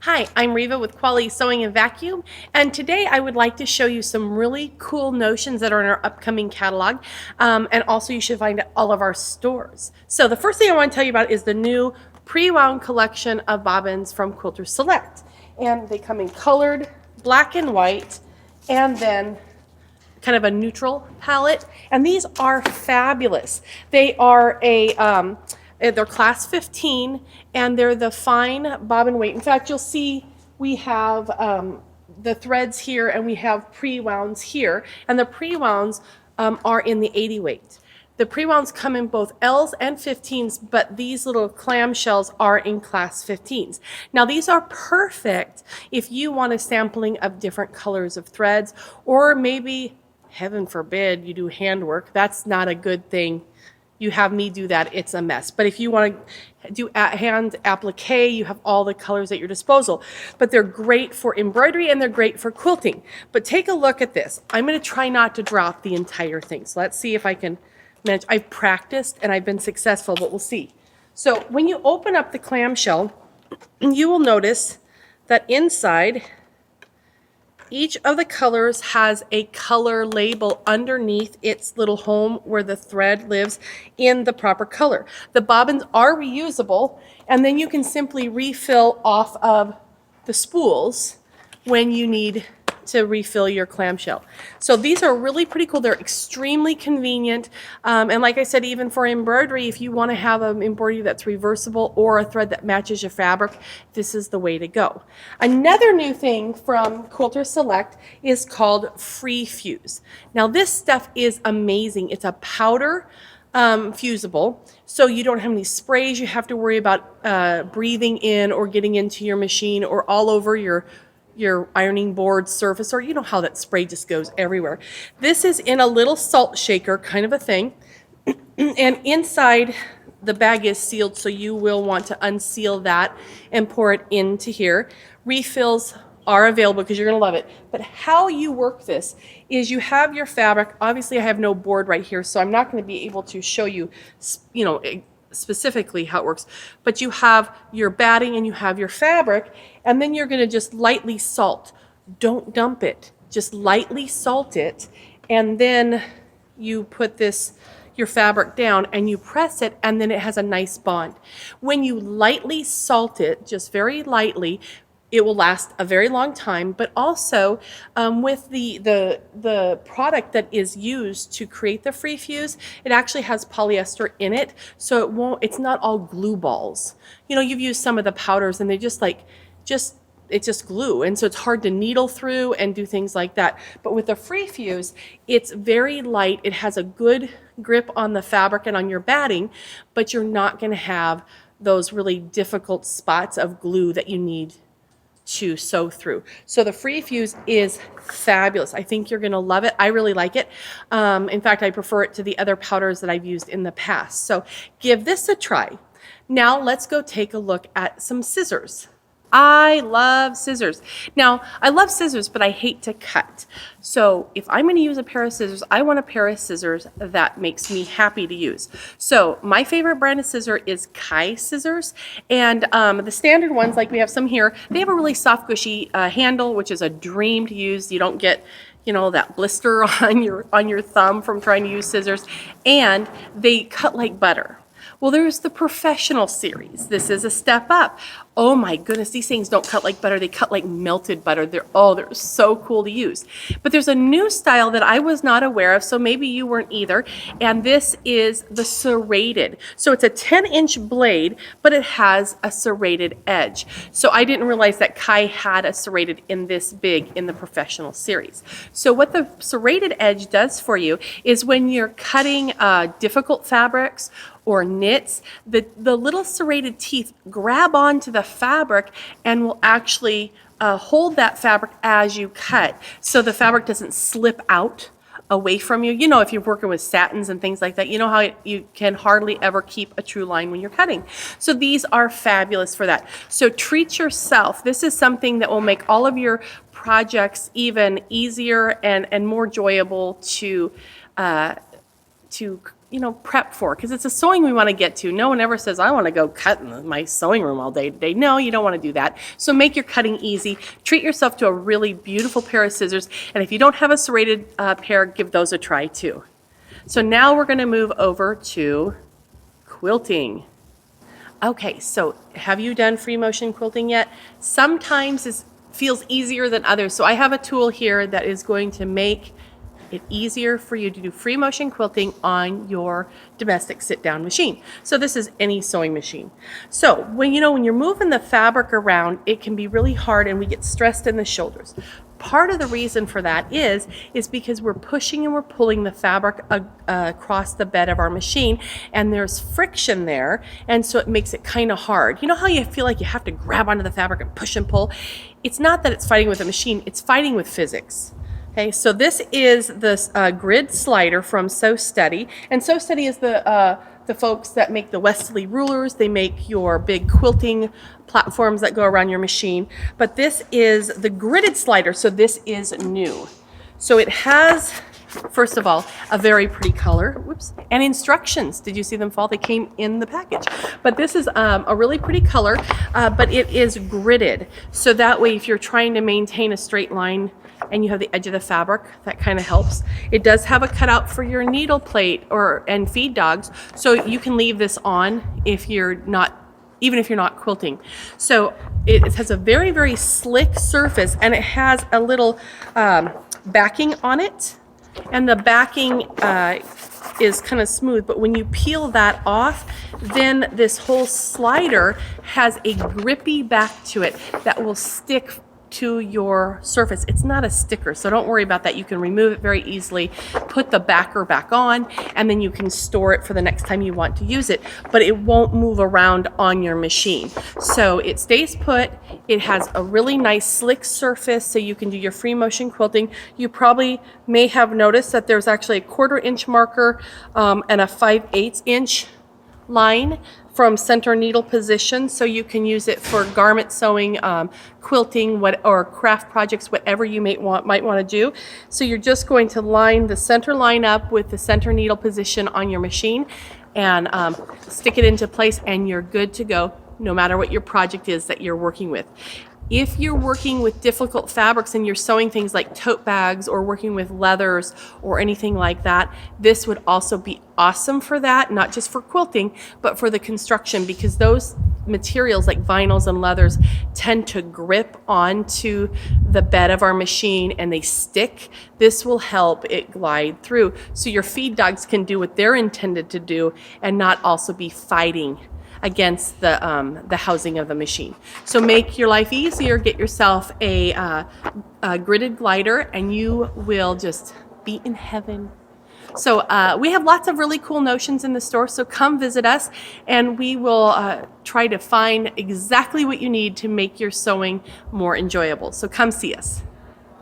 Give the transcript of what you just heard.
Hi, I'm Reva with Quality Sewing and Vacuum, and today I would like to show you some really cool notions that are in our upcoming catalog, and also you should find at all of our stores. So the first thing I want to tell you about is the new pre-wound collection of bobbins from Quilter Select, and they come in colored, black and white, and then kind of a neutral palette, and these are fabulous. They are they're class 15, and they're the fine bobbin weight. In fact, you'll see we have the threads here, and we have pre-wounds here, and the pre-wounds are in the 80 weight. The pre-wounds come in both L's and 15s, but these little clamshells are in class 15s. Now these are perfect if you want a sampling of different colors of threads, or maybe, heaven forbid, you do handwork. That's not a good thing. You have me do that, it's a mess. But if you want to do hand applique, you have all the colors at your disposal. But they're great for embroidery and they're great for quilting. But take a look at this. I'm going to try not to drop the entire thing. So let's see if I can manage. I've practiced and I've been successful, but we'll see. So when you open up the clamshell, you will notice that inside, each of the colors has a color label underneath its little home where the thread lives in the proper color. The bobbins are reusable, and then you can simply refill off of the spools when you need to refill your clamshell. So these are really pretty cool. They're extremely convenient. And like I said, even for embroidery, if you want to have an embroidery that's reversible or a thread that matches your fabric, this is the way to go. Another new thing from Quilter Select is called Free Fuse. Now this stuff is amazing. It's a powder fusible, so you don't have any sprays you have to worry about breathing in or getting into your machine or all over your ironing board surface, or you know how that spray just goes everywhere. This is in a little salt shaker kind of a thing, and inside the bag is sealed, so you will want to unseal that and pour it into here. Refills are available because you're going to love it. But how you work this is you have your fabric. Obviously I have no board right here, so I'm not going to be able to show you, specifically how it works, but you have your batting and you have your fabric, and then you're going to just lightly salt. Don't dump it, just lightly salt it, and then you put your fabric down and you press it, and then it has a nice bond. When you lightly salt it, just very lightly, it will last a very long time, but also with the product that is used to create the Free Fuse, it actually has polyester in it, so it's not all glue balls. You know, you've used some of the powders and they it's just glue, and so it's hard to needle through and do things like that. But with the Free Fuse, it's very light. It has a good grip on the fabric and on your batting, but you're not going to have those really difficult spots of glue that you need to sew through. So the Free Fuse is fabulous. I think you're going to love it. I really like it. In fact, I prefer it to the other powders that I've used in the past. So give this a try. Now let's go take a look at some scissors. I love scissors. Now, I love scissors, but I hate to cut. So if I'm going to use a pair of scissors, I want a pair of scissors that makes me happy to use. So my favorite brand of scissor is Kai scissors. And the standard ones, like we have some here, they have a really soft, gushy handle, which is a dream to use. You don't get that blister on your thumb from trying to use scissors. And they cut like butter. Well, there's the professional series. This is a step up. Oh my goodness, these things don't cut like butter. They cut like melted butter. They're so cool to use. But there's a new style that I was not aware of, so maybe you weren't either, and this is the serrated. So it's a 10-inch blade, but it has a serrated edge. So I didn't realize that Kai had a serrated in this big in the professional series. So what the serrated edge does for you is when you're cutting difficult fabrics or knits, the little serrated teeth grab onto the fabric and will actually hold that fabric as you cut, so the fabric doesn't slip out away from you. You know, if you're working with satins and things like that, you know how you can hardly ever keep a true line when you're cutting. So these are fabulous for that. So treat yourself. This is something that will make all of your projects even easier and more enjoyable to prep for, because it's a sewing we want to get to. No one ever says, I want to go cut in my sewing room all day today. No, you don't want to do that. So make your cutting easy. Treat yourself to a really beautiful pair of scissors. And if you don't have a serrated pair, give those a try too. So now we're going to move over to quilting. Okay, so have you done free motion quilting yet? Sometimes it feels easier than others. So I have a tool here that is going to make it easier for you to do free motion quilting on your domestic sit-down machine. So this is any sewing machine. So when you're moving the fabric around, it can be really hard and we get stressed in the shoulders. Part of the reason for that is because we're pushing and we're pulling the fabric across the bed of our machine, and there's friction there, and so it makes it kind of hard. You know how you feel like you have to grab onto the fabric and push and pull? It's not that it's fighting with a machine, it's fighting with physics. Okay, so this is the grid slider from Sew Steady, and Sew Steady is the folks that make the Westerly rulers. They make your big quilting platforms that go around your machine. But this is the gridded slider, so this is new. So it has, first of all, a very pretty color, whoops, and instructions. Did you see them fall? They came in the package. But this is a really pretty color, but it is gridded. So that way, if you're trying to maintain a straight line and you have the edge of the fabric, that kind of helps. It does have a cutout for your needle plate and feed dogs, so you can leave this on if you're not, even if you're not quilting. So it has a very, very slick surface, and it has a little backing on it, and the backing is kind of smooth, but when you peel that off, then this whole slider has a grippy back to it that will stick to your surface. It's not a sticker, so don't worry about that. You can remove it very easily, put the backer back on, and then you can store it for the next time you want to use it, but it won't move around on your machine. So it stays put. It has a really nice slick surface, so you can do your free motion quilting. You probably may have noticed that there's actually a 1/4 inch marker and a 5/8 inch line from center needle position, so you can use it for garment sewing, quilting, or craft projects, whatever you might want to do. So you're just going to line the center line up with the center needle position on your machine and stick it into place, and you're good to go no matter what your project is that you're working with. If you're working with difficult fabrics and you're sewing things like tote bags or working with leathers or anything like that, this would also be awesome for that, not just for quilting, but for the construction, because those materials like vinyls and leathers tend to grip onto the bed of our machine and they stick. This will help it glide through, so your feed dogs can do what they're intended to do and not also be fighting against the housing of the machine. So make your life easier, get yourself a gridded glider, and you will just be in heaven. So we have lots of really cool notions in the store, so come visit us and we will try to find exactly what you need to make your sewing more enjoyable. So come see us.